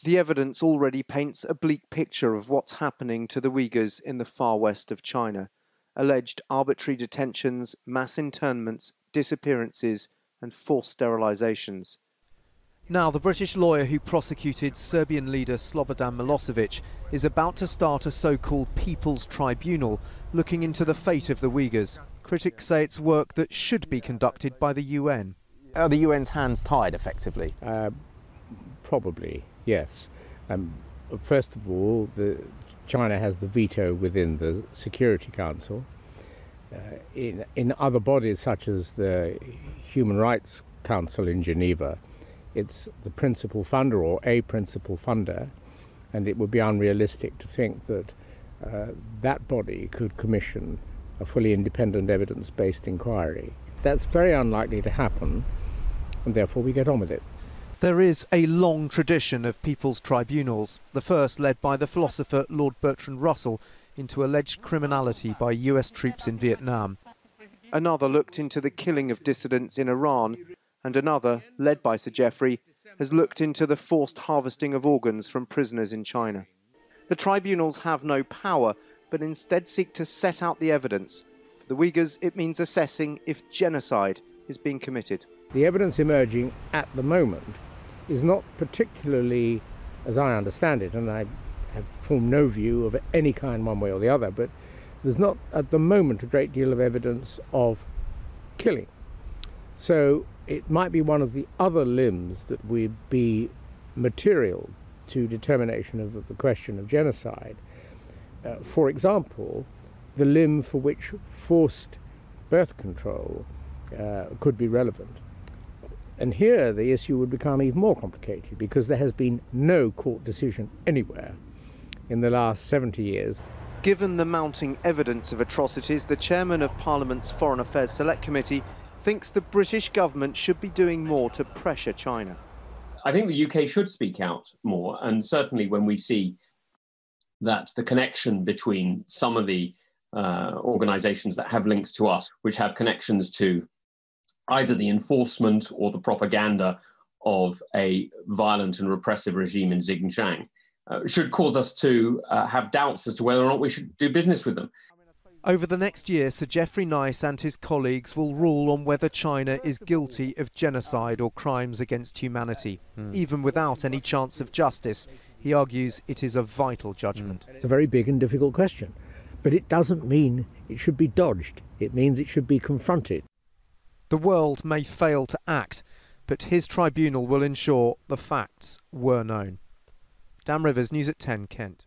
The evidence already paints a bleak picture of what's happening to the Uighurs in the far west of China. Alleged arbitrary detentions, mass internments, disappearances and forced sterilisations. Now, the British lawyer who prosecuted Serbian leader Slobodan Milosevic is about to start a so-called People's Tribunal looking into the fate of the Uighurs. Critics say it's work that should be conducted by the UN. Are the UN's hands tied, effectively? Probably, yes. First of all, China has the veto within the Security Council. In other bodies, such as the Human Rights Council in Geneva, it's the principal funder or a principal funder, and it would be unrealistic to think that that body could commission a fully independent evidence-based inquiry. That's very unlikely to happen, and therefore we get on with it. There is a long tradition of people's tribunals, the first led by the philosopher Lord Bertrand Russell into alleged criminality by US troops in Vietnam. Another looked into the killing of dissidents in Iran, and another, led by Sir Geoffrey, has looked into the forced harvesting of organs from prisoners in China. The tribunals have no power, but instead seek to set out the evidence. For the Uighurs, it means assessing if genocide is being committed. The evidence emerging at the moment is not particularly, as I understand it, and I have formed no view of any kind one way or the other, but there's not at the moment a great deal of evidence of killing. So it might be one of the other limbs that would be material to determination of the question of genocide. For example, the limb for which forced birth control could be relevant. And here the issue would become even more complicated because there has been no court decision anywhere in the last 70 years. Given the mounting evidence of atrocities, the chairman of Parliament's Foreign Affairs Select Committee thinks the British government should be doing more to pressure China. I think the UK should speak out more, and certainly when we see that the connection between some of the organisations that have links to us, which have connections to either the enforcement or the propaganda of a violent and repressive regime in Xinjiang, should cause us to have doubts as to whether or not we should do business with them. Over the next year, Sir Geoffrey Nice and his colleagues will rule on whether China is guilty of genocide or crimes against humanity. Even without any chance of justice, he argues it is a vital judgment. It's a very big and difficult question, but it doesn't mean it should be dodged. It means it should be confronted. The world may fail to act, but his tribunal will ensure the facts were known. Dan Rivers, News at 10, Kent.